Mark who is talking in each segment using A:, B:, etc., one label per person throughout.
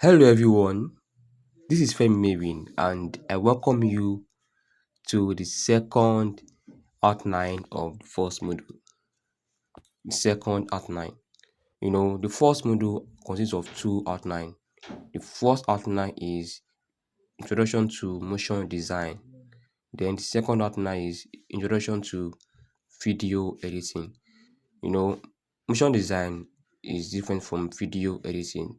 A: Hello everyone, this is Femi Mavin and I welcome you to the second outline of the first module. The second outline. The first module consists of two outlines. The first outline is Introduction to Motion Design. Then the second outline is Introduction to Video Editing. You know, Motion design is different from video editing.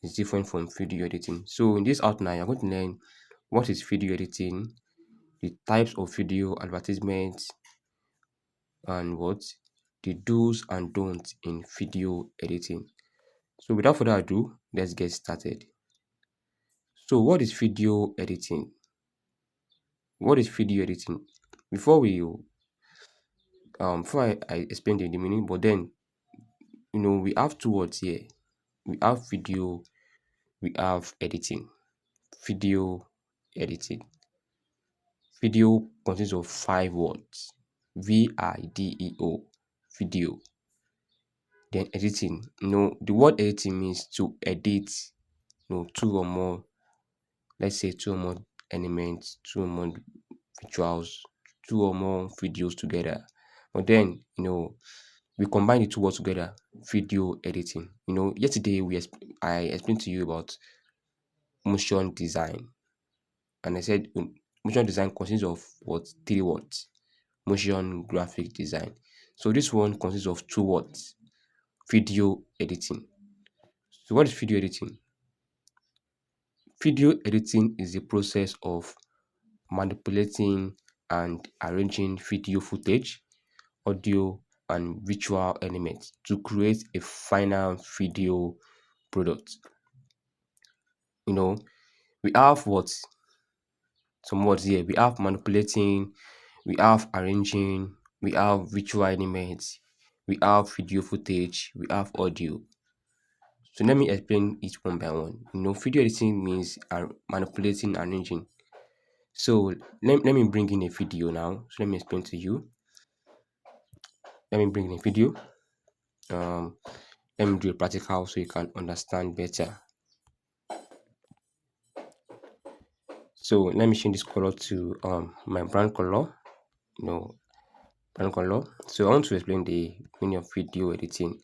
A: It's different from video editing. So in this outline, you're going to learn what is video editing, the types of video advertisements, and what the do's and don'ts in video editing. So without further ado, let's get started. So what is video editing? What is video editing? Before we before I explain the meaning, but then we have two words here. We have video, we have editing. Video editing. Video consists of five words. video, video. Then editing. The word editing means to edit, two or more, let's say two or more elements, two or more visuals, two or more videos together. But then, we combine the two words together, video editing. Yesterday I explained to you about motion design, and I said motion design consists of what? Three words. Motion graphic design. So this one consists of two words, video editing. So what is video editing? Video editing is the process of manipulating and arranging video footage, audio, and visual elements to create a final video product. We have what? Some words here. We have manipulating, we have arranging, we have visual elements, we have video footage, we have audio. So let me explain each one by one. Video editing means manipulating, arranging. So let me bring in a video now. So let me explain to you. Let me bring in a video. Um, let me do a practical so you can understand better. So let me change this color to my brown color. Brown color. So I want to explain the meaning of video editing.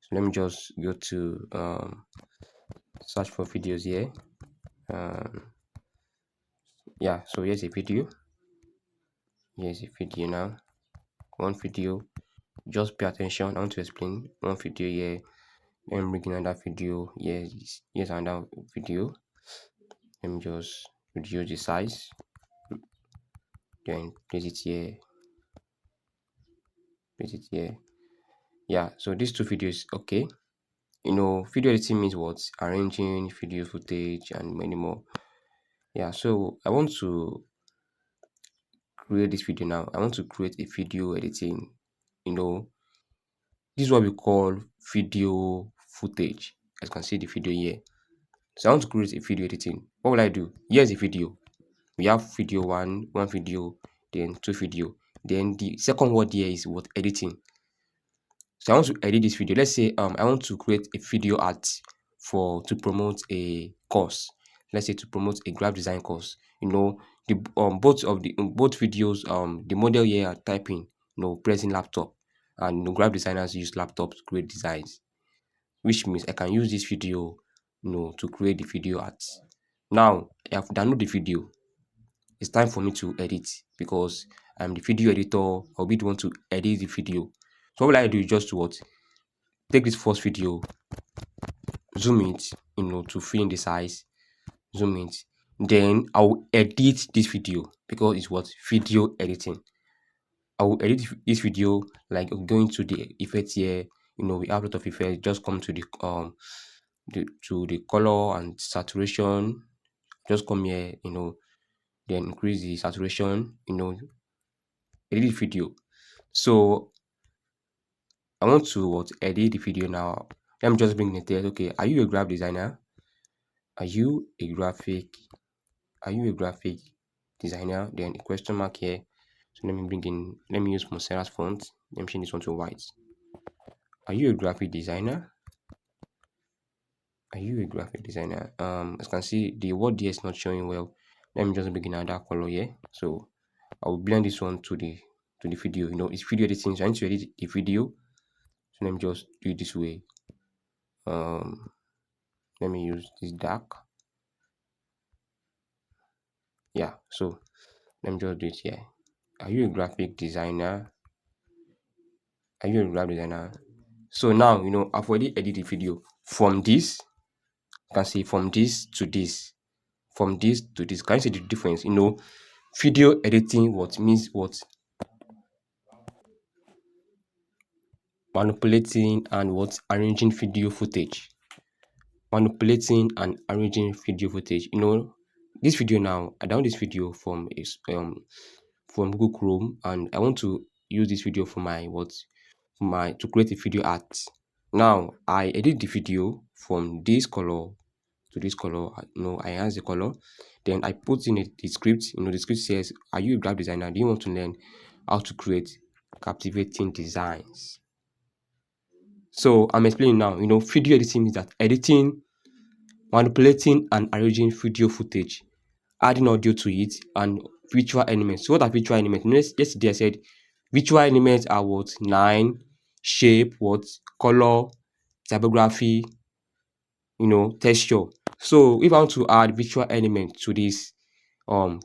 A: So let me just go to search for videos here. Yeah, so here's a video. Here's a video now. One video. Just pay attention. I want to explain one video here. Let me bring in another video. Here's another video. Let me just reduce the size. Then place it here. Place it here. Yeah, so these two videos, okay. Video editing means what? Arranging video footage and many more. Yeah, so I want to create this video now. I want to create a video editing. This is what we call video footage. As you can see the video here. So I want to create a video editing. What will I do? Here's a video. We have video one video, then two video. Then the second word here is what? Editing. So I want to edit this video. Let's say I want to create a video art to promote a course. Let's say to promote a graphic design course. The both videos, the model here are typing, pressing laptop, and graphic designers use laptop to create designs, which means I can use this video, to create the video art. Now I have downloaded the video. It's time for me to edit because I'm the video editor. I'll be the one to edit the video. So what will I do? Just to what? Take this first video, zoom it, to fill in the size, zoom it. Then I will edit this video because it's what? Video editing. I will edit this video like going to the effects here. We have a lot of effects. Just come to the color and saturation. Just come here, then increase the saturation, edit the video. So I want to edit the video now. Let me just bring the text. Okay, are you a graphic designer? Are you a graphic designer? Then a question mark here. So let me use Monsera's font. Let me change this one to white. Are you a graphic designer? Are you a graphic designer? As you can see, the word here is not showing well. Let me just begin another color here. So I will blend this one to the video. You know, it's video editing, so I need to edit the video. So let me just do it this way. Um, Let me use this dark. Yeah. So let me just do it here. Are you a graphic designer? Are you a graphic designer? So now you know I've already edited the video from this. You can see from this to this, from this to this. Can you see the difference? You know, video editing what means what manipulating and what arranging video footage. Manipulating and arranging video footage. You know, this video now, I download this video from from Google Chrome, and I want to use this video for my what for my to create a video art. Now I edit the video from this color to this color. You know, I enhance the color. Then I put in the script. You know, the script says, "Are you a graphic designer? Do you want to learn how to create captivating designs?" So I'm explaining now. You know, video editing is that editing, manipulating, and arranging video footage, adding audio to it, and visual elements. So what are visual elements? You know, yesterday I said visual elements are what? Line, shape, what? Color, typography, you know, texture. So if I want to add visual element to this um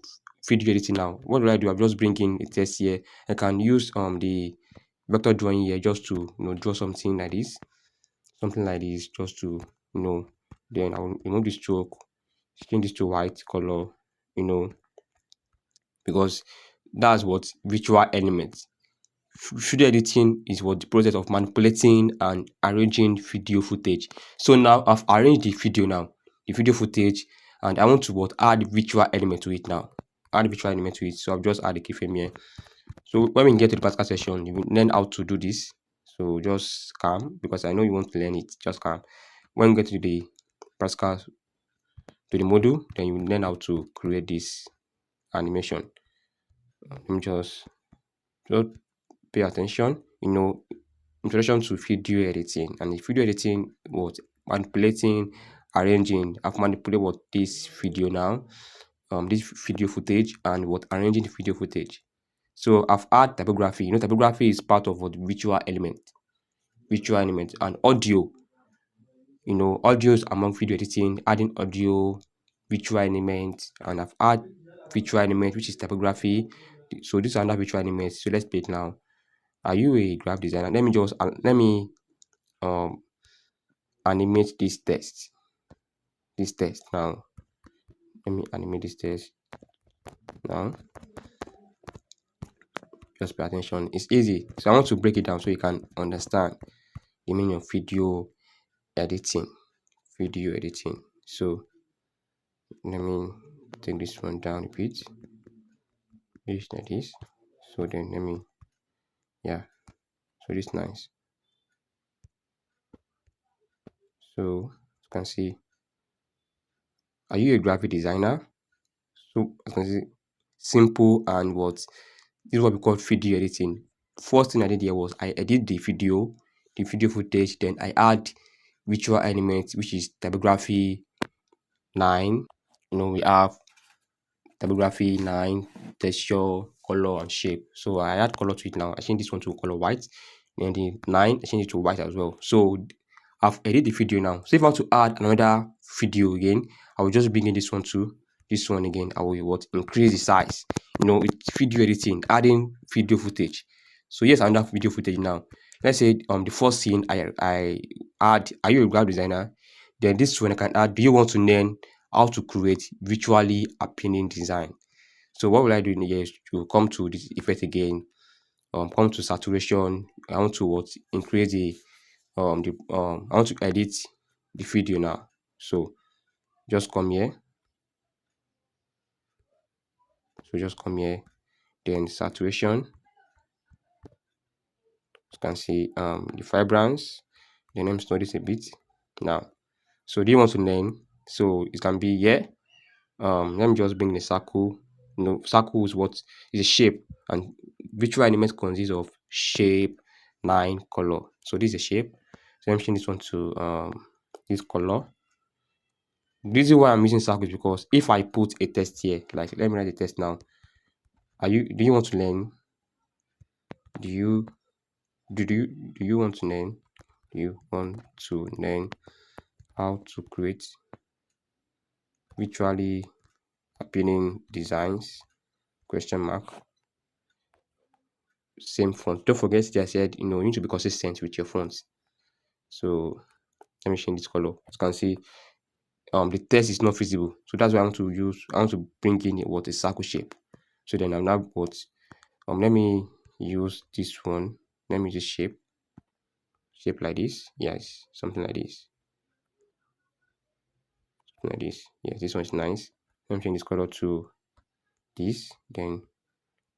A: video editing now, what do I do? I'm just bringing a text here. I can use the vector drawing here just to you know draw something like this, just to you know. Then I will remove the stroke, change this to white color, you know, because that's what visual elements. Video editing is what the process of manipulating and arranging video footage. So now I've arranged the video now, the video footage, and I want to what add visual element to it now. Add visual element to it. So I've just add a keyframe here. So when we get to the practical session, you will learn how to do this. So just calm because I know you want to learn it. Just calm. When we get to the practical to the module, then you will learn how to create this animation. Let me just pay attention. You know, introduction to video editing. And the video editing what manipulating, arranging. I've manipulated what this video now, this video footage and what arranging the video footage. So I've add typography. You know, typography is part of what visual element and audio. You know, audio is among video editing, adding audio, visual element, and I've add visual element which is typography. So these are another visual elements. So let's play it now. Are you a graphic designer? Let me just let me um animate this test now. Let me animate this test now. Just pay attention. It's easy. So I want to break it down so you can understand the meaning of editing. Video editing. So let me take this one down a bit. This like this. So then let me yeah. So this nice. So you can see. Are you a graphic designer? So as you can see, simple and what this is what we call video editing. First thing I did here was I edit the video footage, then I add visual elements, which is typography 9. You know, we have typography 9, texture, color, and shape. So I add color to it now. I change this one to color white. And the 9, I change it to white as well. So I've edited the video now. So if I want to add another video again, I will just bring in this one to this one again. I will what increase the size. You know, it's video editing, adding video footage. So here's another video footage now. Let's say the first scene I add, are you a graphic designer? Then this one I can add, do you want to learn how to create visually appealing design? So what will I do in here is to come to this effect again, come to saturation. I want to what increase the I want to edit the video now. So just come here. So just come here. Then saturation. You can see the vibrance. Then let me slow this a bit. Now, so do you want to learn? So it can be here. Let me just bring the circle. You know, circle is what is a shape, and visual element consists of shape, line, color. So this is a shape. So let me change this one to this color. The reason why I'm using circle is because if I put a test here, like let me write a test now. Do you want to learn? Do you do you want to learn? Do you want to learn how to create visually appealing designs? Question mark. Same font. Don't forget that I said you need to be consistent with your fonts. So let me change this color. As you can see, the text is not visible. So that's why I want to bring in a circle shape. So then I'm now let me use this one. Let me just shape like this. Yes, something like this. Something like this. Yes, this one is nice. Let me change this color to this, then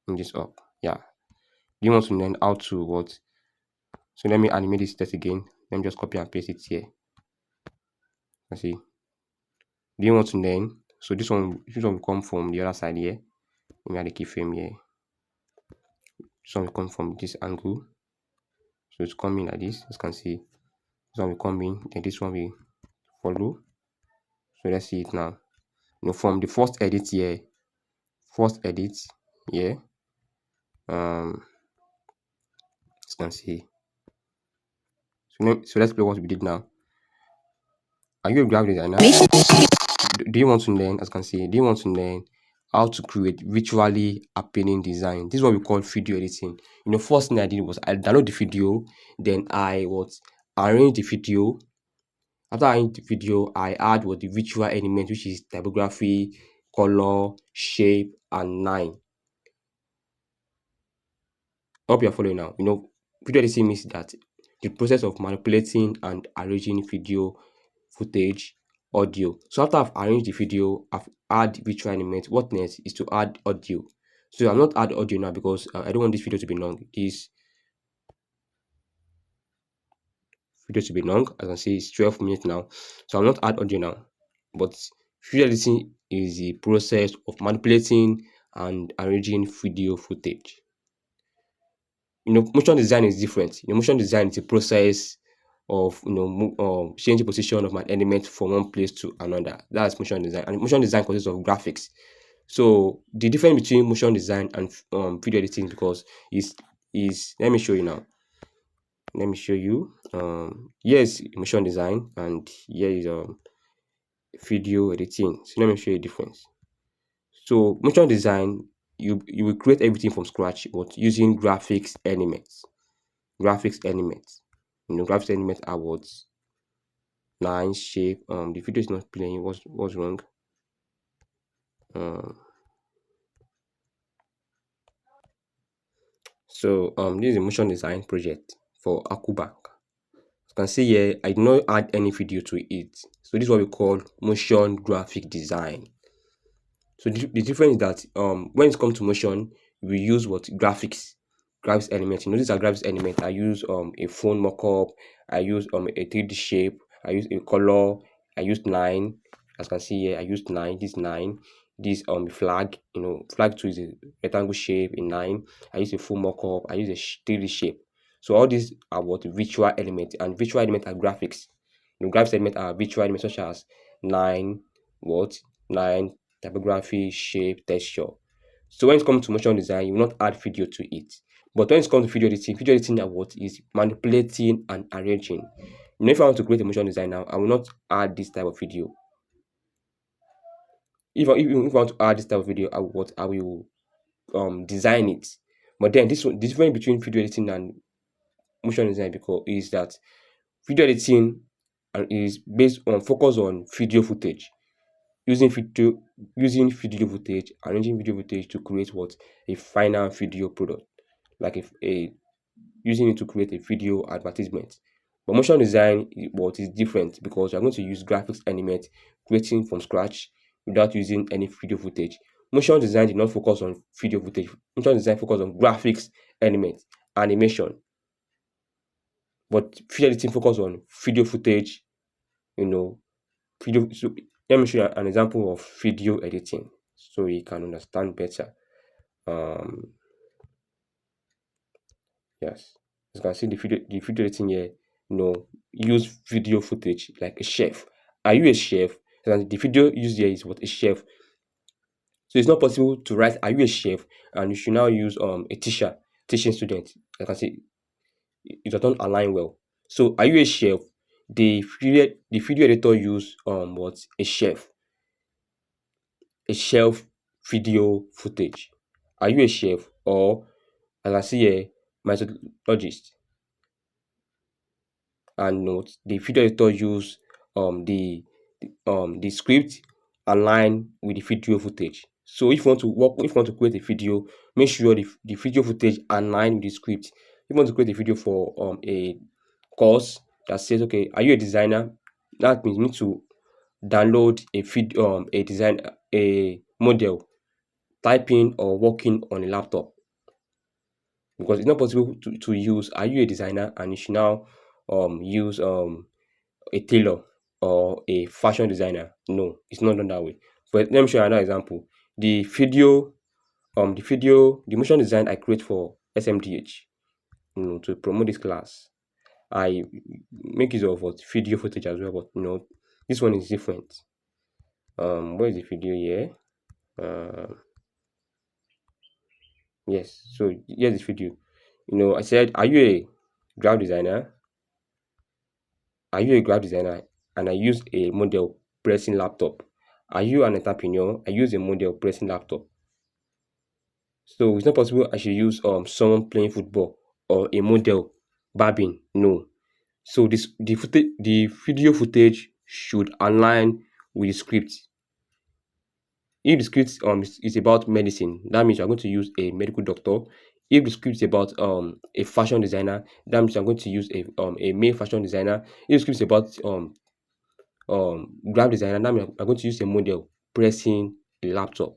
A: bring this up. Yeah. You want to learn how to what? So let me animate this text again. Let me just copy and paste it here. Let's see. Do you want to learn? So this one will come from the other side here. Let me add a keyframe here. This one will come from this angle. So it's coming like this. As you can see, this one will come in, then this one will follow. So let's see it now. From the first edit here, as you can see. So let's play what we did now. Are you a graphic designer? Do you want to learn, as you can see, do you want to learn how to create visually appealing design? This is what we call video editing. First thing I did was I download the video, then I arrange the video. After I arrange the video, I add the visual element, which is typography, color, shape, and line. I hope you're following now. Video editing means that the process of manipulating and arranging video footage, audio. So after I've arranged the video, I've add visual element. What next is to add audio. So I'm not add audio now because I don't want this video to be long. This video to be long. As I can see, it's 12 minutes now. So I'm not add audio now. But video editing is the process of manipulating and arranging video footage. Motion design is different. Motion design is a process of changing position of an element from one place to another. That's motion design, and motion design consists of graphics. So the difference between motion design and video editing is let me show you now. Let me show you. Here's motion design, and here is video editing. So let me show you the difference. So motion design, you will create everything from scratch, but using graphics elements. Graphics elements. Graphics elements are what? Line, shape. The video is not playing. What's wrong? So this is a motion design project for Akubank. You can see here, I did not add any video to it. So this is what we call motion graphic design. So the difference is that when it comes to motion, we use graphics element. These are graphics element. I use a phone mockup, I use a 3D shape, I use a color, I use line. As you can see here, I used line, this line, this flag, flag 2 is a rectangle shape in line. I use a full mockup, I use a 3D shape. So all these are visual element, and visual element are graphics. Graphics element are visual elements such as line, line, typography, shape, texture. So when it comes to motion design, you will not add video to it. But when it comes to video editing is manipulating and arranging. If I want to create a motion design now, I will not add this type of video. If I want to add this type of video, I will design it. But then the difference between video editing and motion design is that video editing is based on focus on video footage. Using video footage, arranging video footage to create a final video product, like using it to create a video advertisement. But motion design is different because you're going to use graphics element creating from scratch without using any video footage. Motion design did not focus on video footage. Motion design focus on graphics element, animation. But video editing focus on video footage, video. So let me show you an example of video editing so you can understand better. Yes, as you can see, the video editing here, use video footage like a chef. Are you a chef? And the video used here is what a chef. So it's not possible to write are you a chef and you should now use a teacher teaching students. I can say it does not align well. So are you a chef? The video editor use what a chef, a shelf video footage. Are you a chef or as I see here, methodologist? And note the video editor use the script align with the video footage. So if you want to create a video, make sure the video footage align with the script. If you want to create a video for a course that says, okay, are you a designer? That means you need to download a design a model, typing or working on a laptop, because it's not possible to use are you a designer and you should now use a tailor or a fashion designer. No, it's not done that way. But let me show you another example. The motion design I create for SMDH, to promote this class. I make use of what video footage as well, but this one is different. Where is the video here? Yes, so here's this video. I said, are you a graphic designer? Are you a graphic designer? And I use a model pressing laptop. Are you an entrepreneur? I use a model pressing laptop. So it's not possible I should use someone playing football or a model barbing. No. So the video footage should align with the script. If the script is about medicine, that means you're going to use a medical doctor. If the script is about a fashion designer, that means you're going to use a male fashion designer. If the script is about graphic designer, that means I'm going to use a model pressing a laptop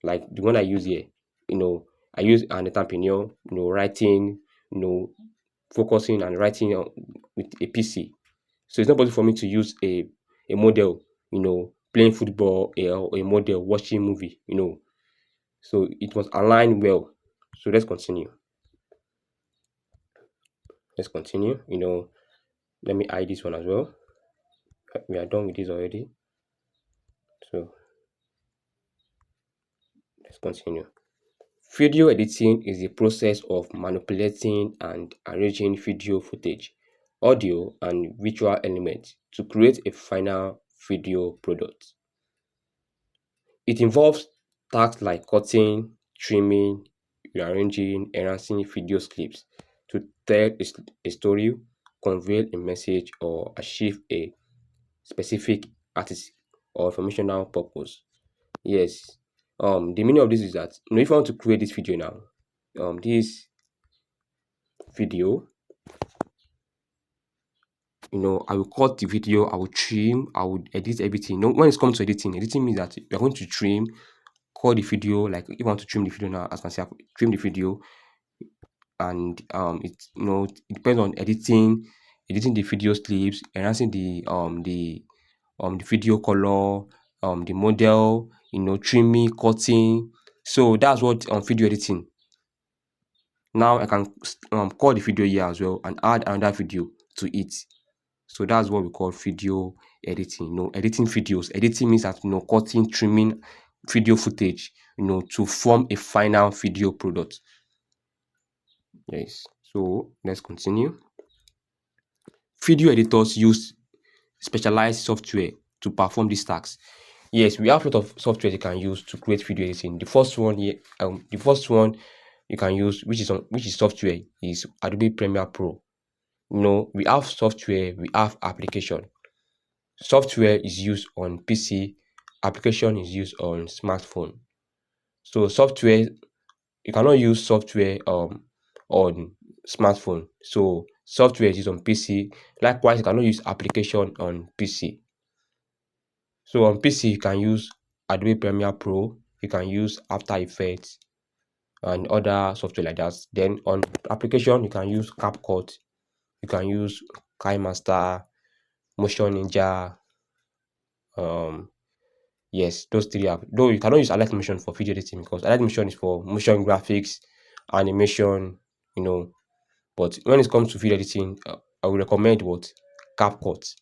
A: like the one I use here. I use an entrepreneur, writing, focusing and writing with a PC. So it's not possible for me to use a model, playing football, or a model watching movie. So it must align well. So let's continue. Let's continue. Let me hide this one as well. We are done with this already. So let's continue. Video editing is the process of manipulating and arranging video footage, audio, and visual elements to create a final video product. It involves tasks like cutting, trimming, rearranging, enhancing video clips to tell a story, convey a message, or achieve a specific artistic or informational purpose. Yes. The meaning of this is that if I want to create this video now, this video, I will cut the video, I will trim, I will edit everything. When it comes to editing means that you're going to trim, cut the video. Like if I want to trim the video now, as I can see, I trim the video, and it depends on editing the video clips, enhancing the video color, the model, trimming, cutting. So that's what video editing. Now I can call the video here as well and add another video to it. So that's what we call video editing. Editing videos. Editing means that cutting, trimming video footage, to form a final video product. Yes. So let's continue. Video editors use specialized software to perform these tasks. Yes, we have a lot of software you can use to create video editing. The first one you can use, which is software, is Adobe Premiere Pro. We have software, we have application. Software is used on PC, application is used on smartphone. So software, you cannot use software on smartphone. So software is used on PC. Likewise, you cannot use application on PC. So on PC, you can use Adobe Premiere Pro, you can use After Effects and other software like that. Then on application, you can use CapCut, you can use KineMaster, Motion Ninja. Yes, those three have. Though you cannot use Light Motion for video editing because Light Motion is for motion graphics, animation, But when it comes to video editing, I would recommend what CapCut.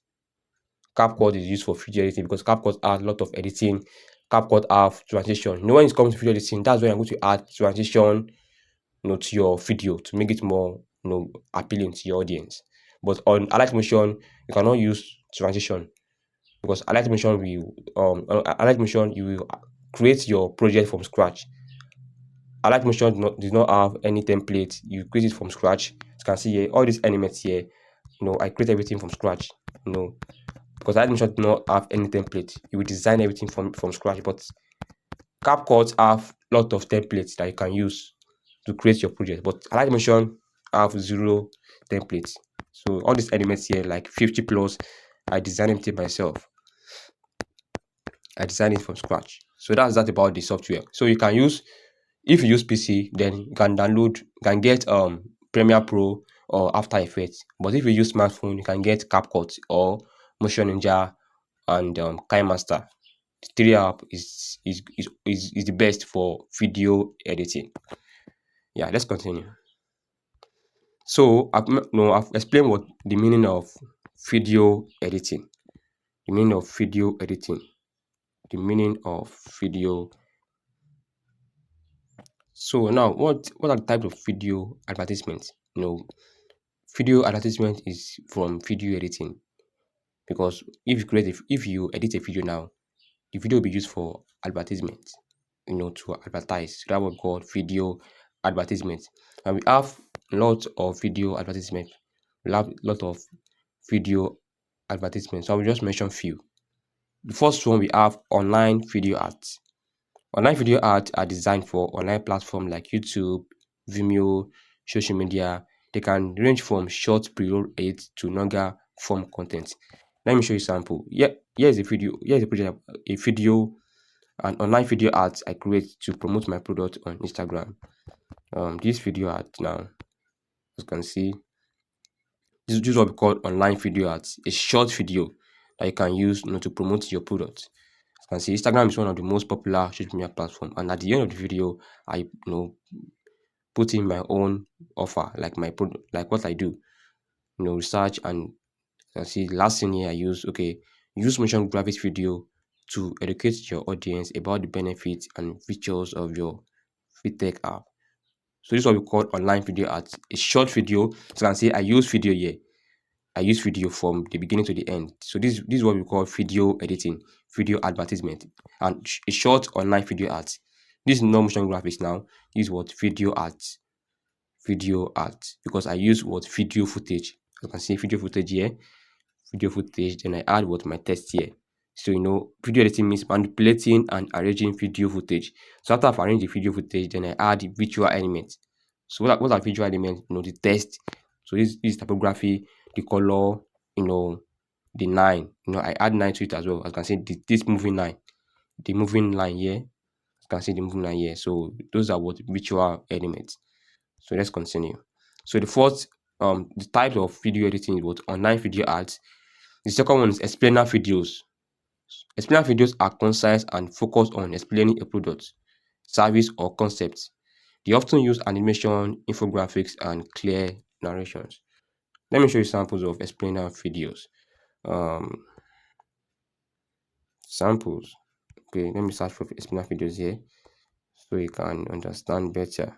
A: CapCut is used for video editing because CapCut has a lot of editing. CapCut have transition. When it comes to video editing, that's when I'm going to add transition, to your video to make it more, appealing to your audience. But on Alight Motion, you cannot use transition because Alight Motion you will create your project from scratch. Alight Motion does not have any template. You create it from scratch. You can see here all these elements here. I create everything from scratch. Because Alight Motion does not have any template. You will design everything from scratch. But CapCut have a lot of templates that you can use to create your project. But Alight Motion have zero templates. So all these elements here, like 50 plus, I designed it myself. I designed it from scratch. So that's that about the software. So you can use, if you use PC, then you can get Premiere Pro or After Effects. But if you use smartphone, you can get CapCut or Motion Ninja and KineMaster. The three app is the best for video editing. Yeah, let's continue. So I've explained what the meaning of video editing. The meaning of video editing. The meaning of video. So now, what are the types of video advertisements? Video advertisement is from video editing because if you edit a video now, the video will be used for advertisement. To advertise. So that what we call video advertisement. And we have a lot of video advertisement. We have a lot of video advertisements. So I will just mention few. The first one, we have online video ads. Online video ads are designed for online platforms like YouTube, Vimeo, social media. They can range from short pre-roll edits to longer form content. Let me show you a sample. Here's a video. Here's a video, an online video ads I create to promote my product on Instagram. This video ad now, as you can see, this is what we call online video ads. A short video that you can use, to promote your product. As you can see, Instagram is one of the most popular social media platform. And at the end of the video, I put in my own offer, like my product, like what I do, research. And you can see last thing here I use motion graphics video to educate your audience about the benefits and features of your FinTech app. So this is what we call online video ads. A short video. So you can see I use video here. I use video from the beginning to the end. So this is what we call video editing, video advertisement, and a short online video ads. This is not motion graphics now. This is what video ads, because I use what video footage. You can see video footage here, video footage. Then I add what my text here. So video editing means manipulating and arranging video footage. So after I've arranged the video footage, then I add the visual elements. So what are visual elements? The text. So this is typography, the color, the line. I add line to it as well. As you can see, this moving line, the moving line here. You can see the moving line here. So those are what visual elements. So let's continue. So the first, the types of video editing is what online video ads. The second one is explainer videos. Explainer videos are concise and focused on explaining a product, service, or concept. They often use animation, infographics, and clear narrations. Let me show you samples of explainer videos. Um, Samples. Okay, let me search for explainer videos here so you can understand better.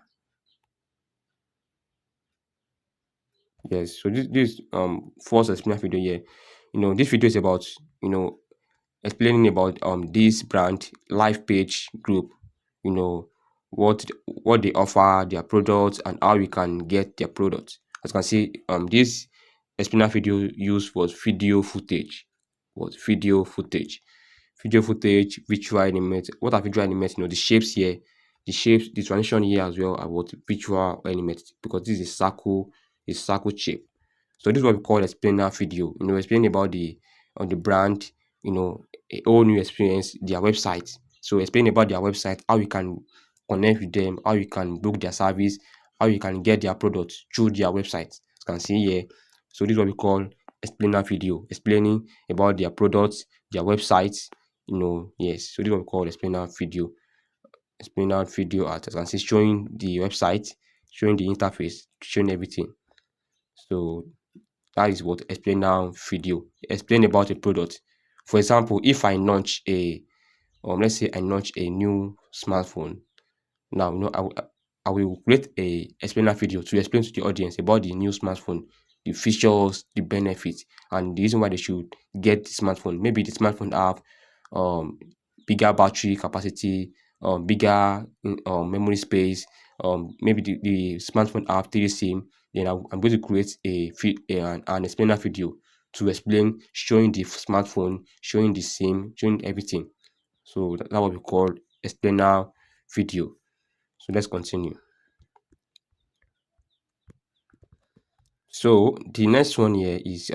A: Yes, so this first explainer video here. This video is about explaining about this brand live page group. You know what they offer, their products, and how you can get their products. As you can see, this explainer video used was video footage. Was video footage, visual elements. What are visual elements? The shapes here, the transition here as well are what visual elements, because this is a circle shape. So this is what we call explainer video. Explaining about the brand, a whole new experience, their website. So explain about their website, how you can connect with them, how you can book their service, how you can get their products through their website. As you can see here. So this is what we call explainer video, explaining about their products, their websites. Yes. So this is what we call explainer video. Explainer video art. As you can see, showing the website, showing the interface, showing everything. So That is what explainer video. Explain about a product. For example, if I launch a let's say I launch a new smartphone. Now, I will create a explainer video to explain to the audience about the new smartphone, the features, the benefits, and the reason why they should get the smartphone. Maybe the smartphone have um, bigger battery capacity, bigger memory space. Maybe the smartphone have 3 SIM. Then I'm going to create an explainer video to explain, showing the smartphone, showing the SIM, showing everything. So that's what we call explainer video. So let's continue. So the next one here is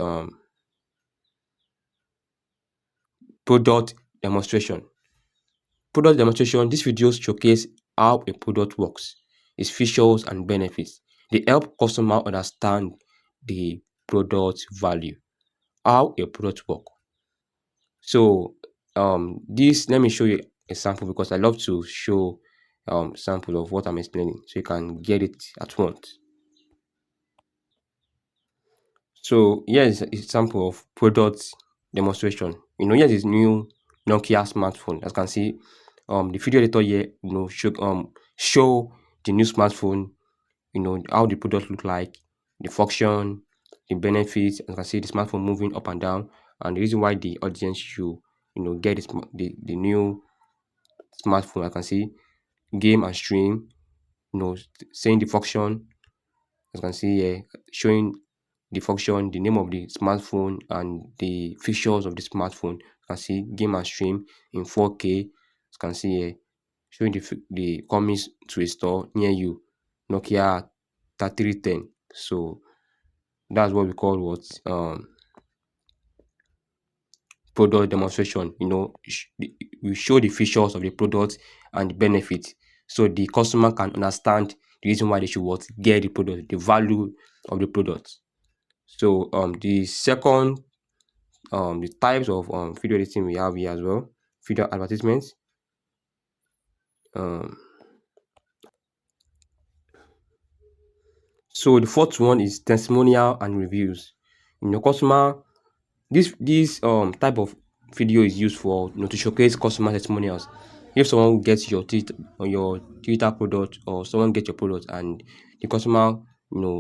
A: product demonstration. Product demonstration, these videos showcase how a product works, its features and benefits. They help customer understand the product value, how a product work. So this let me show you a sample because I love to show sample of what I'm explaining so you can get it at once. So here is a sample of product demonstration. Here is new Nokia smartphone. As you can see, the video editor here, show the new smartphone, how the product look like, the function, the benefits. As you can see, the smartphone moving up and down, and the reason why the audience should, get the new smartphone. I can see game and stream, saying the function. As you can see here, showing the function, the name of the smartphone, and the features of the smartphone. You can see game and stream in 4K. As you can see here, showing the coming to a store near you, Nokia 3310. So that's what we call what product demonstration. We show the features of the product and the benefit, so the customer can understand the reason why they should what get the product, the value of the product. So the second the types of video editing we have here as well, video advertisements. Um, so the fourth one is testimonial and reviews. Customer this type of video is used for to showcase customer testimonials. If someone gets your Twitter product, or someone gets your product and the customer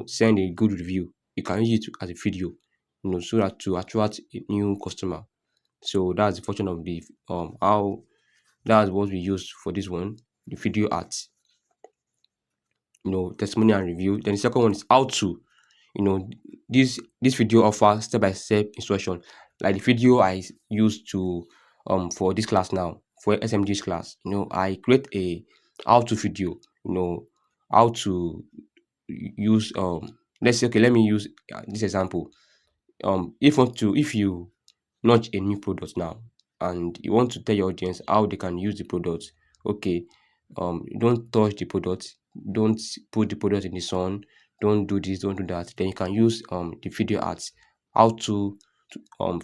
A: send a good review, you can use it as a video, so that to attract a new customer. So that's the function of the how that's what we use for this one, the video ads, testimonial and review. Then the second one is how to, you know, this video offers step by step instruction, like the video I used to for this class now, for SMG's class. I create a how to video, how to use let's say, okay, let me use this example. If you launch a new product now and you want to tell your audience how they can use the product, okay, don't touch the product, don't put the product in the sun, don't do this, don't do that. Then you can use the video ads, how to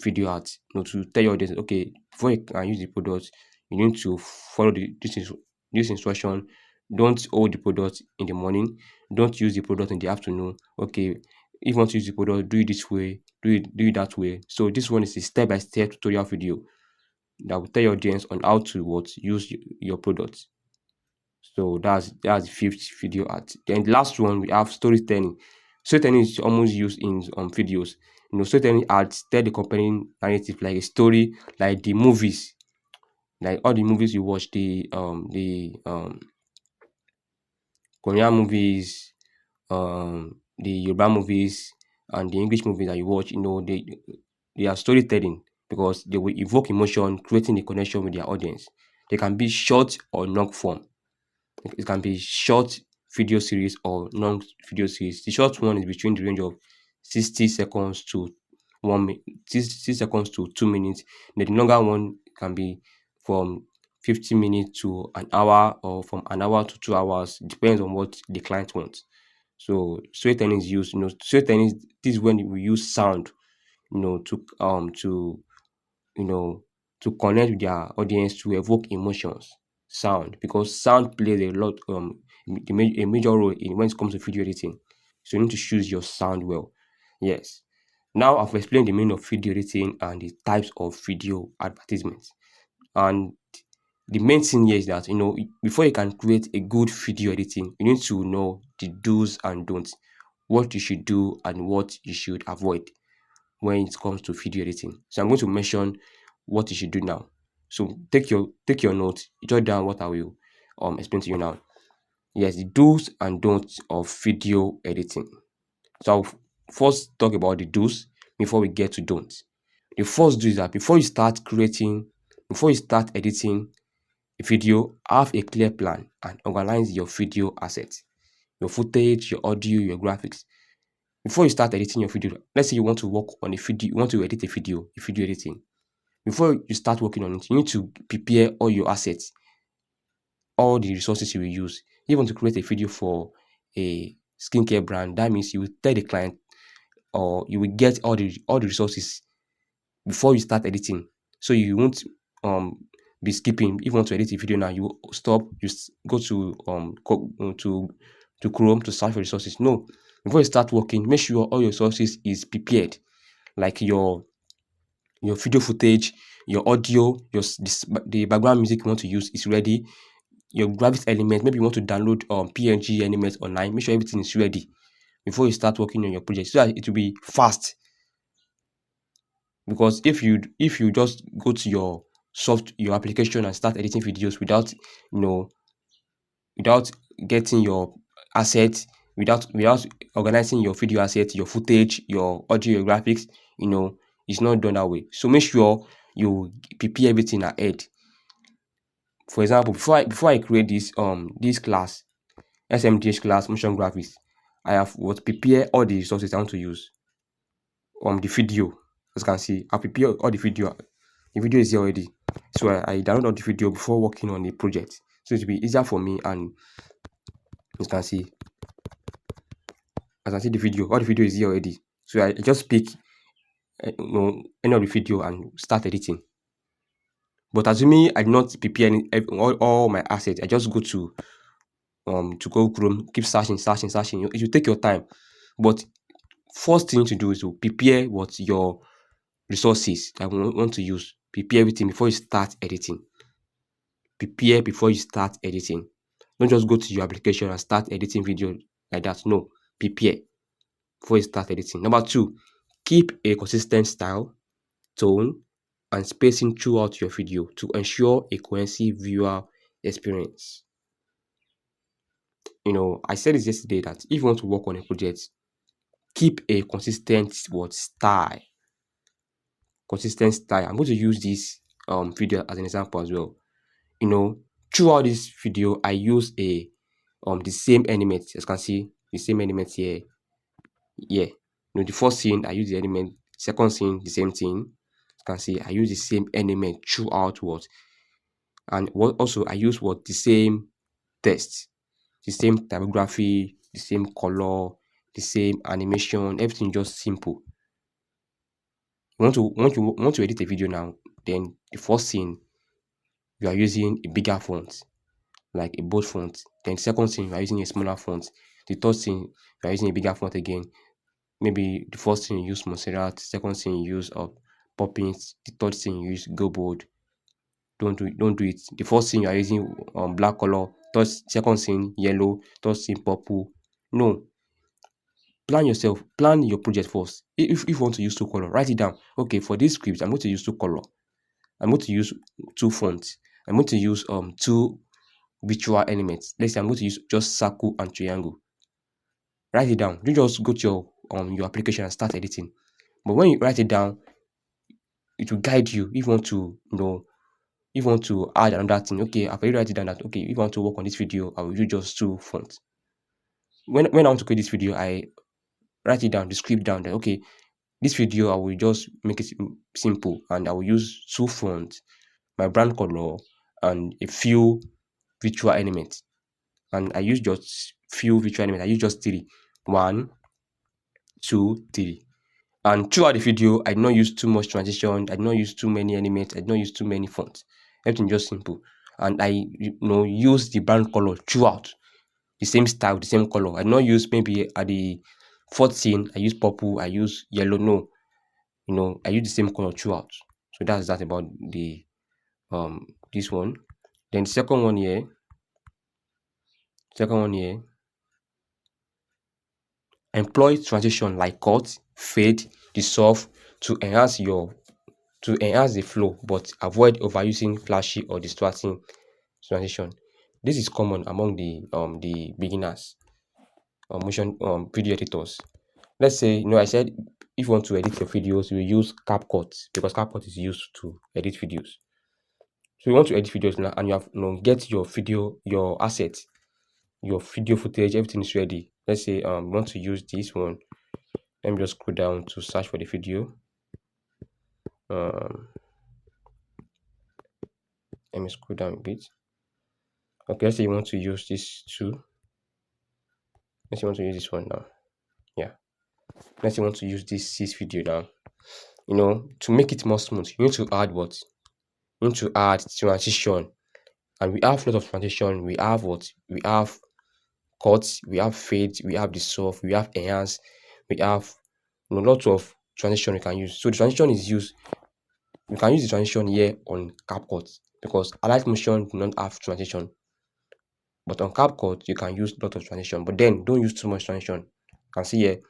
A: video ads, to tell your audience, okay, before you can use the product, you need to follow this instruction. Don't hold the product in the morning, don't use the product in the afternoon. Okay, if you want to use the product, do it this way, do it that way. So this one is a step by step tutorial video that will tell your audience on how to use your product. So that's the fifth video art. Then the last one, we have storytelling. Storytelling is almost used in videos. Storytelling adds tell the compelling narrative, like a story, like the movies, like all the movies you watch, the Korean movies, the Yoruba movies, and the English movies that you watch. They are storytelling because they will evoke emotion, creating a connection with their audience. They can be short or long form. It can be short video series or long video series. The short one is between the range of 60 seconds to 60 seconds to 2 minutes. Then the longer one can be from 50 minutes to an hour, or from an hour to 2 hours. Depends on what the client wants. So storytelling is used. Storytelling this is when we use sound, to you know, to connect with their audience, to evoke emotions. Sound, because sound plays a major role in when it comes to video editing. So you need to choose your sound well. Yes. Now I've explained the meaning of video editing and the types of video advertisements. And the main thing here is that before you can create a good video editing, you need to know the do's and don'ts, what you should do and what you should avoid when it comes to video editing. So I'm going to mention what you should do now. So take your notes, jot down what I will explain to you now. Yes, the do's and don'ts of video editing. So I'll first talk about the do's before we get to don'ts. The first do is that before you start editing a video, have a clear plan and organize your video assets, your footage, your audio, your graphics. Before you start editing your video, let's say you want to work on a video, you want to edit a video editing. Before you start working on it, you need to prepare all your assets, all the resources you will use. If you want to create a video for a skincare brand, that means you will tell the client or you will get all the resources before you start editing. So you won't be skipping. If you want to edit a video now, you stop, go to to Chrome to search for resources. No, before you start working, make sure all your resources is prepared, like your video footage, your audio, the background music you want to use is ready. Your graphics element, maybe you want to download PNG elements online. Make sure everything is ready before you start working on your project, so that it will be fast. Because if you just go to your application and start editing videos without getting your assets, without organizing your video assets, your footage, your audio, your graphics, it's not done that way. So make sure you prepare everything ahead. For example, before I create this class, SMDH class motion graphics, I have what prepare all the resources I want to use. The video, as you can see, I prepare all the video. The video is here already, so I download all the video before working on the project, so it will be easier for me. And as you can see, the video, all the video is here already, so I just pick any of the video and start editing. But assuming I did not prepare all my assets, I just go to Google Chrome, keep searching. It will take your time, but first thing to do is to prepare what your resources that we want to use. Prepare everything before you start editing. Prepare before you start editing. Don't just go to your application and start editing video like that. No, prepare before you start editing. Number two, keep a consistent style, tone, and spacing throughout your video to ensure a cohesive viewer experience. I said this yesterday that if you want to work on a project, keep a consistent style. Consistent style. I'm going to use this video as an example as well. Throughout this video, I use the same element. As you can see, the same element here. Yeah. The first scene I use the element, second scene the same thing. As you can see, I use the same element throughout and what also I use the same text, the same typography, the same color, the same animation, everything just simple. Want to edit a video now, then the first scene you are using a bigger font, like a bold font. Then second thing you are using a smaller font. The third thing you are using a bigger font again. Maybe the first thing you use Montserrat, second thing you use Poppins, the third thing you use Go Bold. Don't do it. The first thing you are using black color, second thing yellow, third thing purple. No. Plan your project first. If you want to use two color, write it down. Okay, for this script, I'm going to use two color. I'm going to use two fonts. I'm going to use two virtual elements. Let's say I'm going to use just circle and triangle. Write it down. You just go to your application and start editing. But when you write it down, it will guide you. If you want to if you want to add another thing, okay, I've already write it down that okay, if you want to work on this video, I will use just two fonts. When I want to create this video, I write it down, the script down that okay, this video I will just make it simple and I will use two fonts, my brand color, and a few virtual elements. And I use just few virtual elements. I use just three. 1, 2, 3. And throughout the video, I did not use too much transition. I did not use too many elements. I did not use too many fonts. Everything just simple. And I use the brand color throughout. The same style, the same color. I did not use maybe at the fourth scene, I use purple, I use yellow. No. I use the same color throughout. So that's that about the this one. Then second one here, employ transition like cut, fade, dissolve to enhance the flow, but avoid overusing flashy or distracting transition. This is common among the beginners motion video editors. Let's say, I said if you want to edit your videos, you use CapCut because CapCut is used to edit videos. So you want to edit videos now, and you have get your video, your assets, your video footage, everything is ready. Let's say you want to use this one. Let me just scroll down to search for the video. Um, Let me scroll down a bit. Okay, let's say you want to use this too. Let's say you want to use this one now. Yeah. Let's say you want to use this video now. To make it more smooth, you need to add what? You need to add transition. And we have a lot of transition. We have what? We have cuts, we have fade, we have dissolve, we have enhance, we have lots of transition we can use. So the transition is used. You can use the transition here on CapCut because Alight Motion do not have transition. But on CapCut, you can use a lot of transition. But then don't use too much transition. You can see here,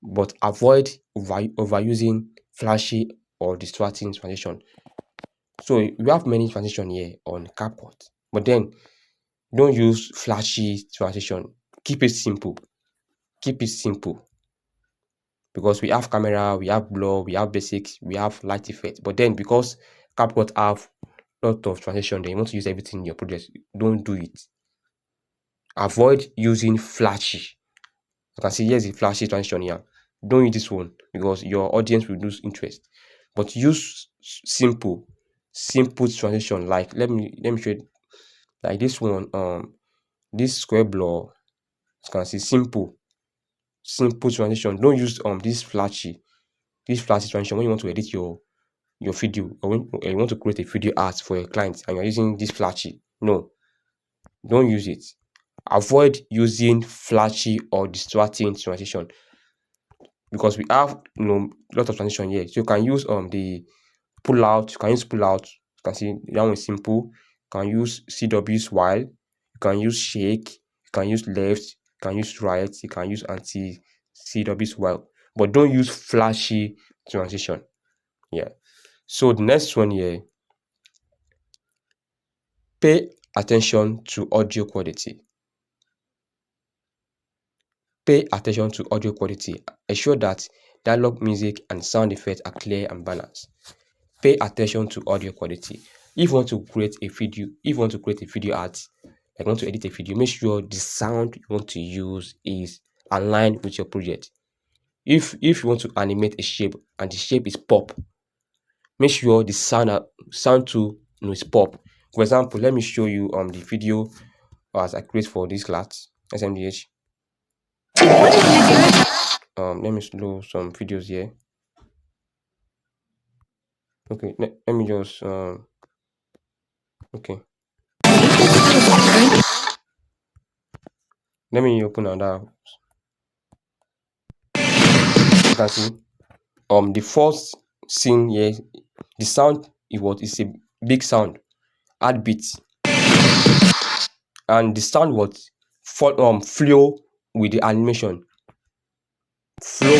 A: but avoid overusing flashy or distracting transition. So we have many transition here on CapCut, but then don't use flashy transition. Keep it simple. Keep it simple because we have camera, we have blur, we have basics, we have light effect. But then because CapCut have lot of transition, then you want to use everything in your project. Don't do it. Avoid using flashy. You can see here's the flashy transition here. Don't use this one because your audience will lose interest. But use simple transition. Like let me show you like this one. This square blur. You can see simple transition. Don't use this flashy transition when you want to edit your video or when you want to create a video art for your clients and you're using this flashy. No, don't use it. Avoid using flashy or distracting transition because we have a lot of transition here. So you can use the pull out, you can use pull out. You can see that one is simple. You can use CW while, you can use shake, you can use left, you can use right, you can use anti CW while, but don't use flashy transition. Yeah. So the next one here, pay attention to audio quality. Pay attention to audio quality. Ensure that dialogue, music, and sound effects are clear and balanced. Pay attention to audio quality. If you want to create a video art, like you want to edit a video, make sure the sound you want to use is aligned with your project. If you want to animate a shape and the shape is pop, make sure the sound too is pop. For example, let me show you the video as I create for this class SMDH. Let me slow some videos here. Okay, let me just okay. Let me open another. You can see the first scene here, the sound is a big sound, add beats, and the sound was flow with the animation. Flow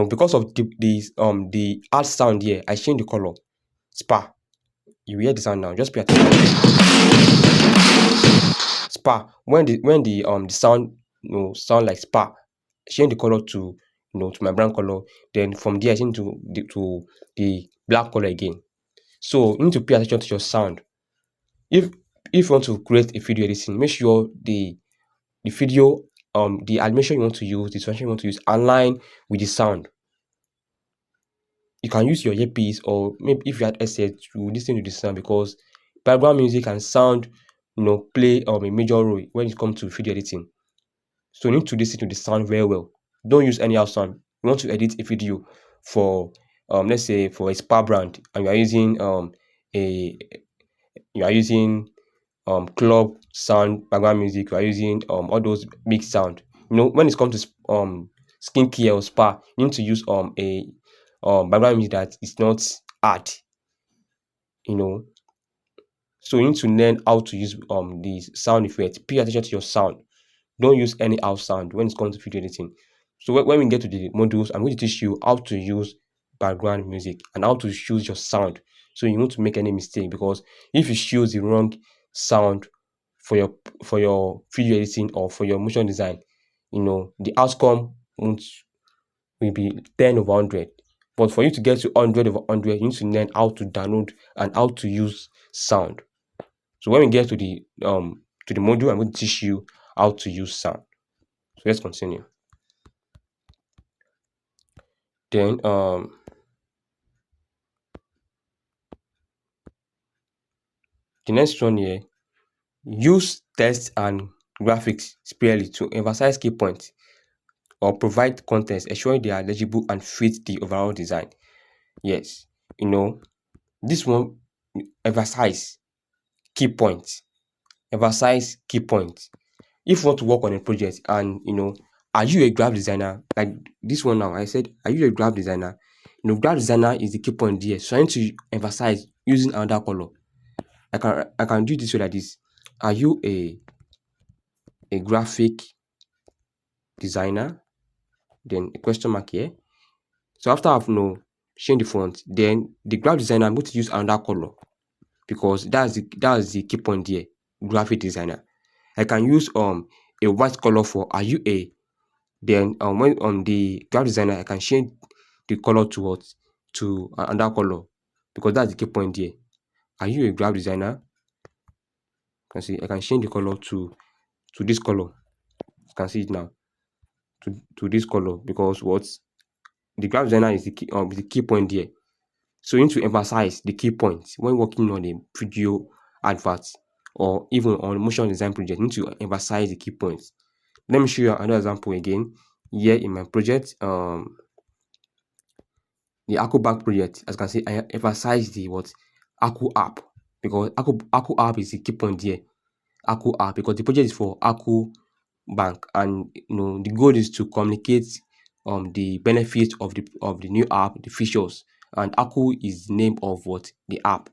A: because of the add sound here, I change the color. Spa. You hear the sound now. Just pay attention. Spa. When the sound sound like spa, change the color to to my brown color. Then from there I change to the black color again. So you need to pay attention to your sound. If you want to create a video editing, make sure the video the animation you want to use, the transition you want to use align with the sound. You can use your earpiece or maybe if you had headset to listen to the sound because background music and sound play a major role when it comes to video editing. So you need to listen to the sound very well. Don't use anyhow sound. You want to edit a video for let's say for a spa brand and you are using a you are using club sound, background music, we are using all those big sound. When it comes to skincare or spa, you need to use a background music that is not hard, you know. So you need to learn how to use the sound effect. Pay attention to your sound. Don't use any out sound when it comes to video editing. So when we get to the modules, I'm going to teach you how to use background music and how to choose your sound. So you won't make any mistake, because if you choose the wrong sound for your video editing or for your motion design, the outcome won't will be 10 over 100. But for you to get to 100 over 100, you need to learn how to download and how to use sound. So when we get to the module, I'm going to teach you how to use sound. So let's continue. Then the next one here, use text and graphics sparingly to emphasize key points or provide context, ensuring they are legible and fit the overall design. Yes, this one, emphasize key points. Emphasize key points. If you want to work on a project and are you a graphic designer? Like this one now, I said, are you a graphic designer? Graphic designer is the key point there. So I need to emphasize using another color. I can do this way like this. Are you a graphic designer? Then a question mark here. So after I've changed the font, then the graphic designer, I'm going to use another color, because that's the key point here. Graphic designer. I can use a white color for are you a then when on the graphic designer, I can change the color to what, to another color, because that's the key point here. Are you a graphic designer? You can see I can change the color to this color. You can see it now, to this color, because what, the graphic designer is the key point here. So you need to emphasize the key points when working on a video advert or even on a motion design project. You need to emphasize the key points. Let me show you another example again. Here in my project, the Aku Bank project, as you can see, I emphasize the what, Aku app, because Aku app is the key point here. Aku app, because the project is for Aku Bank, and the goal is to communicate the benefits of the new app, the features, and Aku is the name of what, the app.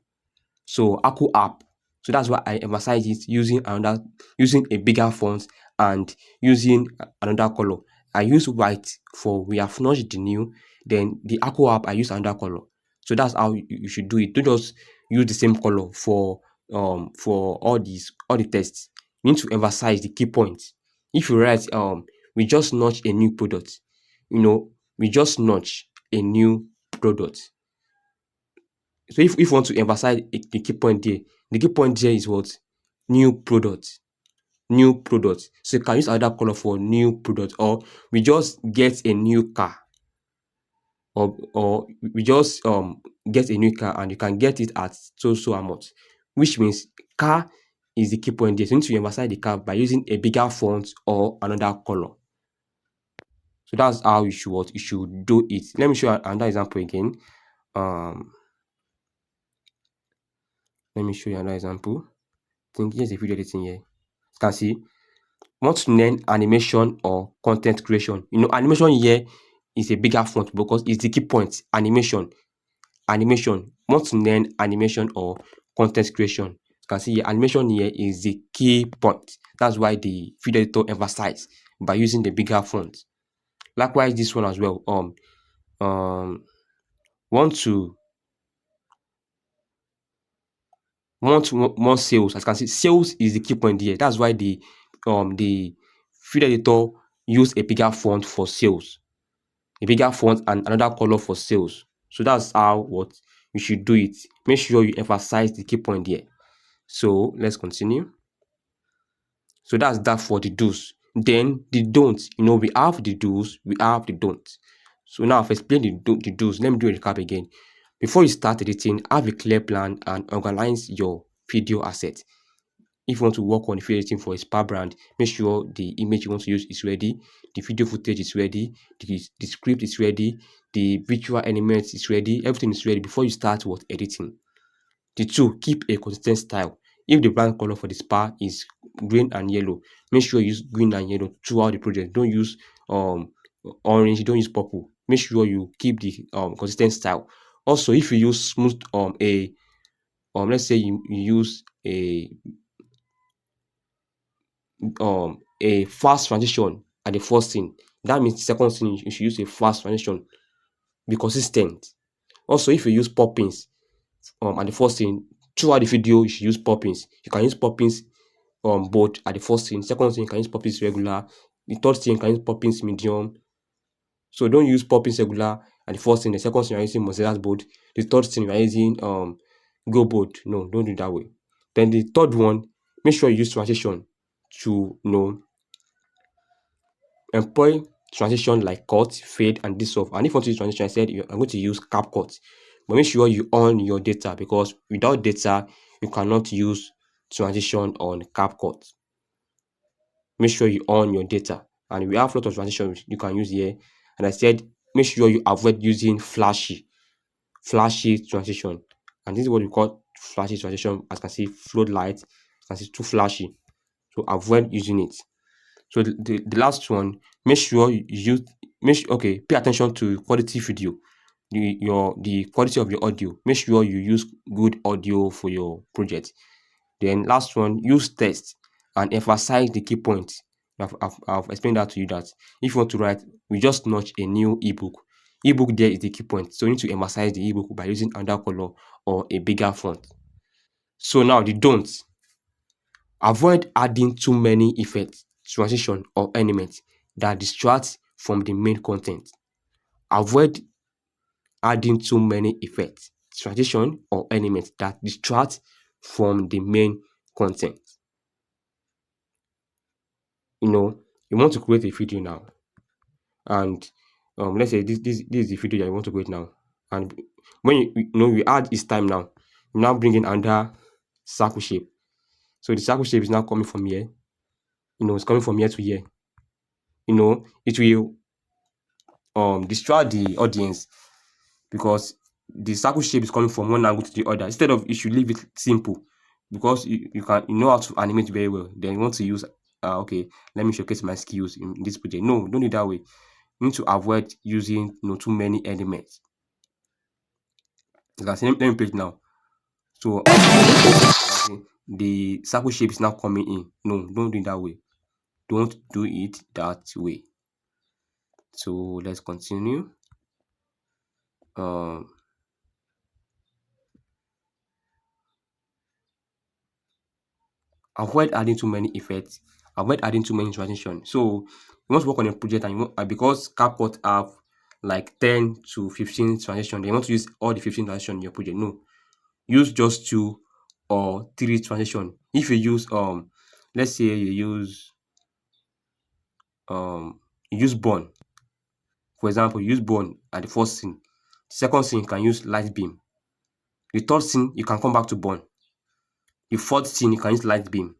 A: So Aku app. So that's why I emphasize it using a bigger font and using another color. I use white for we have launched the new, then the Aku app I use another color. So that's how you should do it. Don't just use the same color for all the tests. You need to emphasize the key points. If you write we just launched a new product, we just launched a new product. So if you want to emphasize the key point there, the key point there is what? New product. New product. So you can use another color for new product, or we just get a new car, or we just get a new car and you can get it at so amount, which means car is the key point there. So you need to emphasize the car by using a bigger font or another color. So that's how you should do it. Let me show you another example again. Um, let me show you another example. I think here's a video editing here. You can see, want to learn animation or content creation. Animation here is a bigger font because it's the key point. Animation. Want to learn animation or content creation. You can see here, animation here is the key point. That's why the video editor emphasize by using the bigger font. Likewise, this one as well. Want to more sales. As you can see, sales is the key point here. That's why the video editor use a bigger font for sales, a bigger font and another color for sales. So that's how what you should do it. Make sure you emphasize the key point here. So let's continue. So that's that for the do's. Then the don'ts. We have the do's, we have the don'ts. So now I've explained the do's. Let me do a recap again. Before you start editing, have a clear plan and organize your video assets. If you want to work on video editing for a spa brand, make sure the image you want to use is ready, the video footage is ready, the script is ready, the visual elements is ready, everything is ready before you start editing. The two, keep a consistent style. If the brand color for the spa is green and yellow, make sure you use green and yellow throughout the project. Don't use um orange, don't use purple. Make sure you keep the consistent style. Also, if you use smooth a let's say you use a fast transition at the first scene, that means the second scene you should use a fast transition. Be consistent. Also, if you use poppings at the first scene, throughout the video you should use poppings. You can use poppings both at the first scene, second scene you can use poppings regular, the third scene you can use poppings medium. So don't use poppings regular at the first scene, the second scene you are using mozzarella board, the third scene you are using go board. No, don't do that way. Then the third one, make sure you use transition to employ transition like cut, fade, and dissolve. And if you want to use transition, I said I'm going to use CapCut. But make sure you on your data, because without data, you cannot use transition on CapCut. Make sure you on your data. And we have a lot of transitions you can use here. And I said, make sure you avoid using flashy transition. And this is what we call flashy transition. As you can see, floodlight, as it's too flashy. So avoid using it. So the last one, make sure you use okay, pay attention to quality video. The quality of your audio. Make sure you use good audio for your project. Then last one, use text and emphasize the key points. I've explained that to you, that if you want to write, we just notch a new ebook. Ebook there is the key point. So you need to emphasize the ebook by using another color or a bigger font. So now the don'ts. Avoid adding too many effects, transition, or elements that distract from the main content. Avoid adding too many effects, transition, or elements that distract from the main content. You know, you want to create a video now, and let's say this is the video that you want to create now. And when you add its time now, you now bring in another circle shape. So the circle shape is now coming from here. It's coming from here to here. It will distract the audience, because the circle shape is coming from one angle to the other. Instead of, you should leave it simple, because you know how to animate very well. Then you want to use okay, let me showcase my skills in this project. No, don't do it that way. You need to avoid using too many elements. You can see, let me play it now. So the circle shape is now coming in. No, don't do it that way. Don't do it that way. So let's continue. um Avoid adding too many effects, avoid adding too many transitions. So you want to work on a project, and because CapCut have like 10 to 15 transitions, they want to use all the 15 transitions in your project. No, use just 2 or 3 transitions. If you use let's say you use burn. For example, you use burn at the first scene. Second scene, you can use light beam. The third scene, you can come back to burn. The fourth scene, you can use light beam.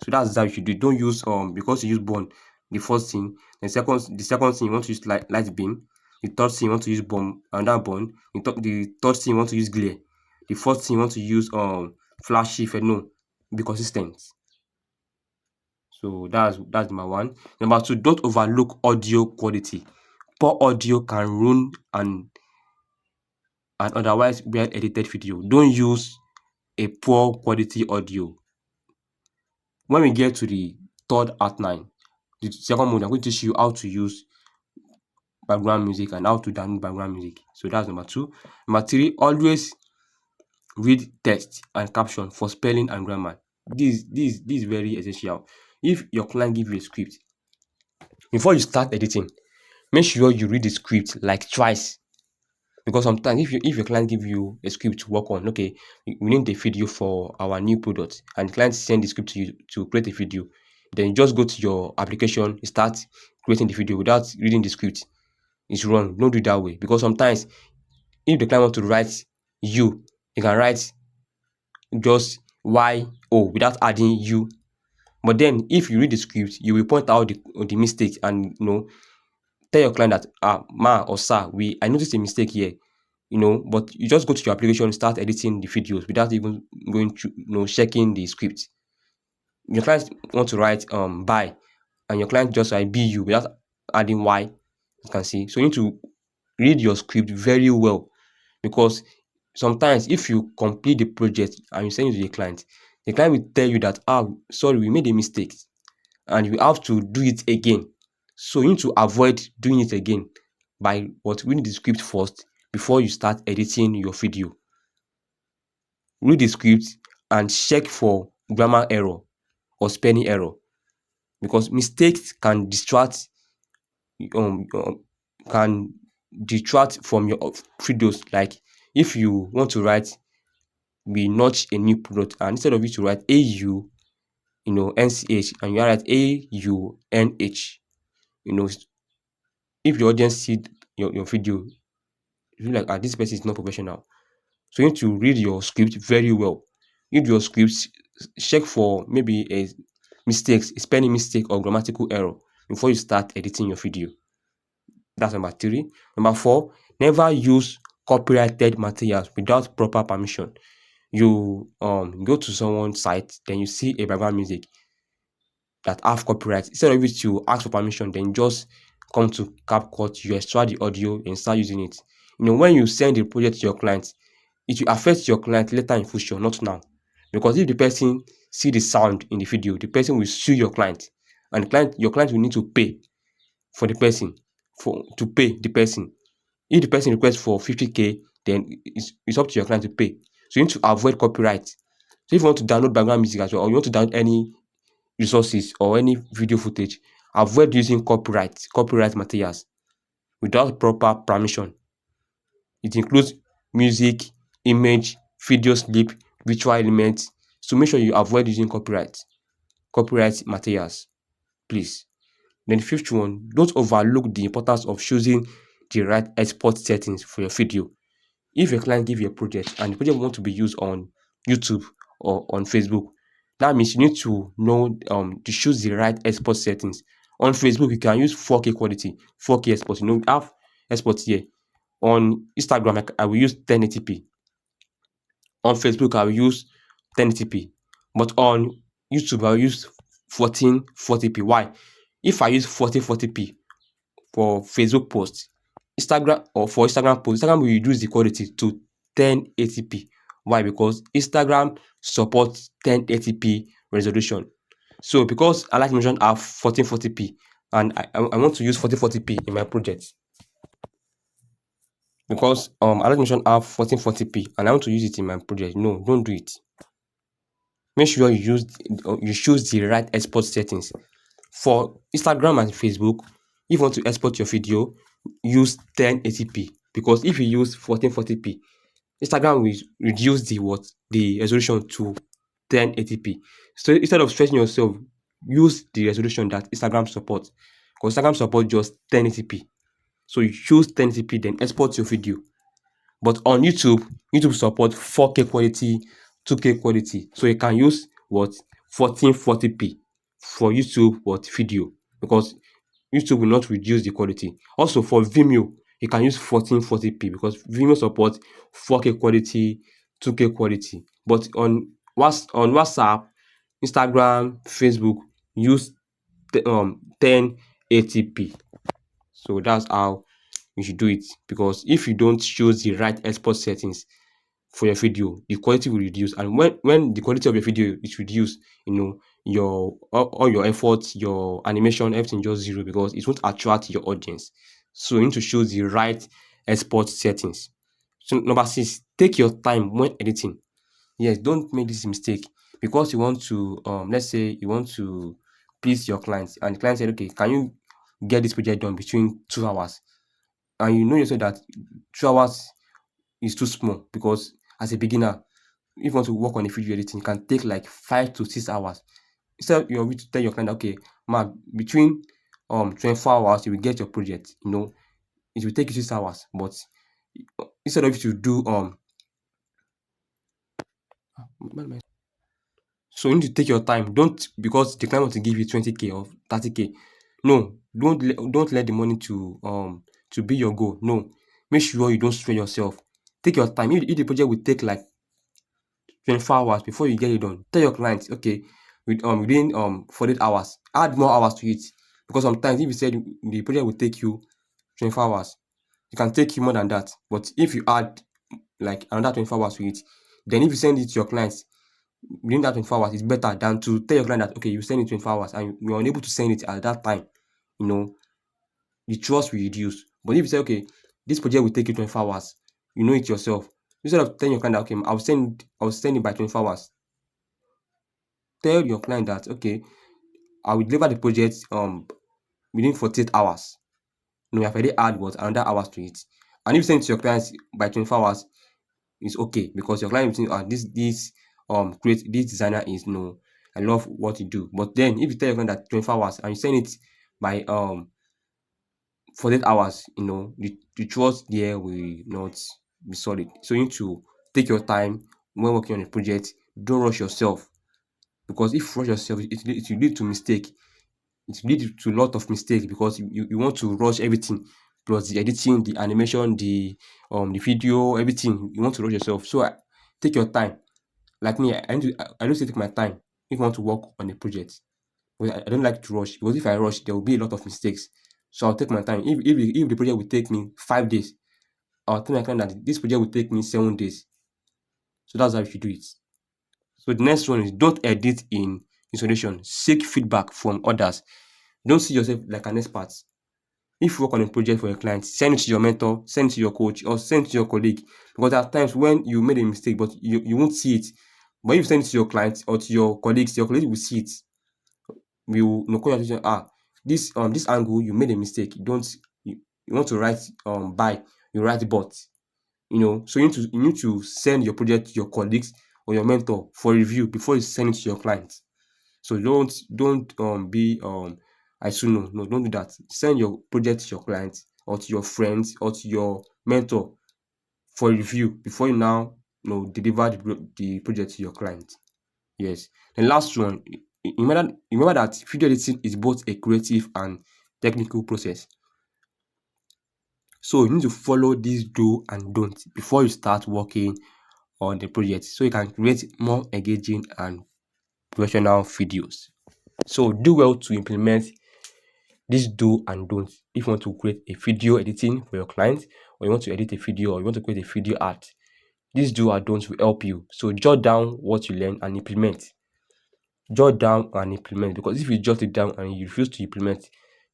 A: So that's how you should do it. Don't use because you use burn the first scene, the second scene you want to use light beam, the third scene you want to use bomb another burn, the third scene you want to use glare, the fourth scene you want to use flashy effect. No, be consistent. So that's number one. Number two, don't overlook audio quality. Poor audio can ruin an otherwise well edited video. Don't use a poor quality audio. When we get to the third outline, the second mode, I'm going to teach you how to use background music and how to download background music. So that's number two. Number three, always read text and caption for spelling and grammar. This is very essential. If your client give you a script, before you start editing, make sure you read the script like twice. Because sometimes if your client give you a script to work on, okay, we need a video for our new product, and the client send the script to you to create a video, then you just go to your application, you start creating the video without reading the script. It's wrong. Don't do it that way, because sometimes if the client want to write you can write just Y-O without adding you. But then if you read the script, you will point out the mistake, and tell your client that ma or sir, I noticed a mistake here. but you just go to your application, start editing the videos without even going to, checking the script. Your client want to write buy, and your client just write bu without adding y, you can see. So you need to read your script very well, because sometimes if you complete the project and you send it to the client will tell you that, sorry, we made a mistake and you have to do it again. So you need to avoid doing it again by reading the script first before you start editing your video. Read the script and check for grammar error or spelling error, because mistakes um, um can detract from your videos. Like if you want to write we launch a new product, and instead of you to write nch and you write aunh, you know if your audience see your video, you feel like, this person is not professional. So you need to read your script very well. Read your scripts, check for maybe a mistakes, a spelling mistake or grammatical error before you start editing your video. That's number three. Number four, never use copyrighted materials without proper permission. You go to someone's site, then you see a background music that have copyright. Instead of it to ask for permission, then just come to CapCut, you extract the audio and start using it. When you send the project to your client, it will affect your client later in future, not now. Because if the person see the sound in the video, the person will sue your client, and your client will need to pay for the person, to pay the person. If the person requests for 50k, then it's up to your client to pay. So you need to avoid copyright. So if you want to download background music as well, or you want to download any resources or any video footage, avoid using copyright materials without proper permission. It includes music, image, video clip, virtual elements. So make sure you avoid using copyright materials, please. Then the fifth one, don't overlook the importance of choosing the right export settings for your video. If a client give you a project and the project want to be used on YouTube or on Facebook, that means you need to know to choose the right export settings. On Facebook, you can use 4K quality, 4K export. We have export here. On Instagram, I will use 1080p. On Facebook, I will use 1080p. But on YouTube, I will use 1440p. Why? If I use 1440p for Facebook posts, Instagram will reduce the quality to 1080p. Why? Because Instagram supports 1080p resolution. So because I like to mention have 1440p and I want to use 1440p in my project, because I like to mention have 1440p and I want to use it in my project. No, don't do it. Make sure you choose the right export settings. For Instagram and Facebook, if you want to export your video, use 1080p, because if you use 1440p, Instagram will reduce the resolution to 1080p. So instead of stressing yourself, use the resolution that Instagram supports, because Instagram supports just 1080p. So you choose 1080p, then export your video. But on YouTube support 4K quality, 2K quality. So you can use 1440p for YouTube video, because YouTube will not reduce the quality. Also for Vimeo, you can use 1440p because Vimeo supports 4K quality, 2K quality. But on WhatsApp, Instagram, Facebook, use 1080p. So that's how you should do it, because if you don't choose the right export settings for your video, the quality will reduce. And when the quality of your video is reduced, your all your efforts, your animation, everything just zero, because it won't attract your audience. So you need to choose the right export settings. So number six, take your time when editing. Yes, don't make this mistake, because you want to let's say you want to please your clients, and the client said, okay, can you get this project done between 2 hours? And you know yourself that 2 hours is too small, because as a beginner, if you want to work on a video editing, it can take like 5 to 6 hours. Instead you want to tell your client, okay, man, between 24 hours you will get your project. It will take you 6 hours, but instead of you to do so you need to take your time. Don't, because the client wants to give you 20k or 30k. No, don't let the money to be your goal. No, make sure you don't strain yourself. Take your time. If the project will take like 24 hours before you get it done, tell your client, okay, within 48 hours, add more hours to it. Because sometimes if you said the project will take you 24 hours, it can take you more than that. But if you add like another 24 hours to it, then if you send it to your clients within that 24 hours, it's better than to tell your client that okay, you send it 24 hours and you're unable to send it at that time. You know, the trust will reduce. But if you say, okay, this project will take you 24 hours, you know it yourself. Instead of telling your client that okay, I'll send it by 24 hours. Tell your client that okay, I will deliver the project within 48 hours. You know, you have already add what another hours to it. And if you send it to your clients by 24 hours, it's okay because your client will think, create this designer is no, I love what you do. But then if you tell your client that 24 hours and you send it by 48 hours, you know, the trust there will not be solid. So you need to take your time when working on a project. Don't rush yourself because if you rush yourself, it will lead to mistake. It will lead to a lot of mistake because you want to rush everything plus the editing, the animation, the video, everything. You want to rush yourself. So take your time. Like me, I don't take my time if I want to work on a project. Because I don't like to rush. Because if I rush, there will be a lot of mistakes. So I'll take my time. If the project will take me 5 days, I'll tell my client that this project will take me 7 days. So that's how you should do it. So the next one is don't edit in isolation. Seek feedback from others. Don't see yourself like an expert. If you work on a project for a client, send it to your mentor, send it to your coach, or send it to your colleague. Because there are times when you made a mistake, but you won't see it. But if you send it to your client or to your colleague will see it. Will no call your attention. This angle you made a mistake. You want to write by you write but. You know, so you need to send your project to your colleagues or your mentor for review before you send it to your clients. So don't be I should know. No, don't do that. Send your project to your clients or to your friends or to your mentor for review before you now deliver the project to your client. Yes. The last one, remember that video editing is both a creative and technical process. So you need to follow these do and don't before you start working on the project so you can create more engaging and professional videos. So do well to implement these do and don't if you want to create a video editing for your client or you want to edit a video or you want to create a video art. These do and don'ts will help you. So jot down what you learn and implement. Jot down and implement because if you jot it down and you refuse to implement,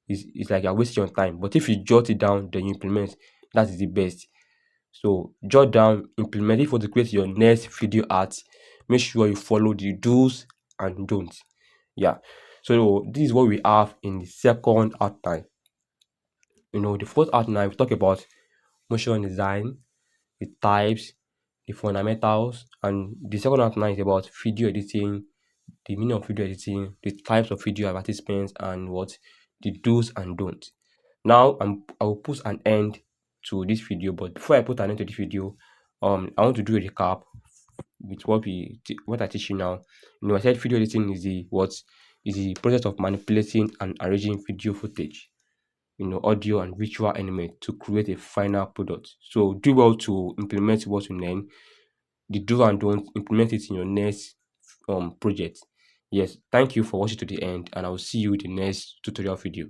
A: it's like you're wasting your time. But if you jot it down, then you implement, that is the best. So jot down, implement. If you want to create your next video art, make sure you follow the do's and don'ts. Yeah. So this is what we have in the second outline. You know, the first outline we talk about motion design, the types, the fundamentals, and the second outline is about video editing, the meaning of video editing, the types of video advertisements, and what the do's and don'ts. Now I will put an end to this video, but before I put an end to this video, I want to do a recap with what I teach you now. You know, I said video editing is the process of manipulating and arranging video footage, you know, audio and visual element to create a final product. So do well to implement what you learn. The do and don't implement it in your next project. Yes, thank you for watching to the end, and I will see you in the next tutorial video.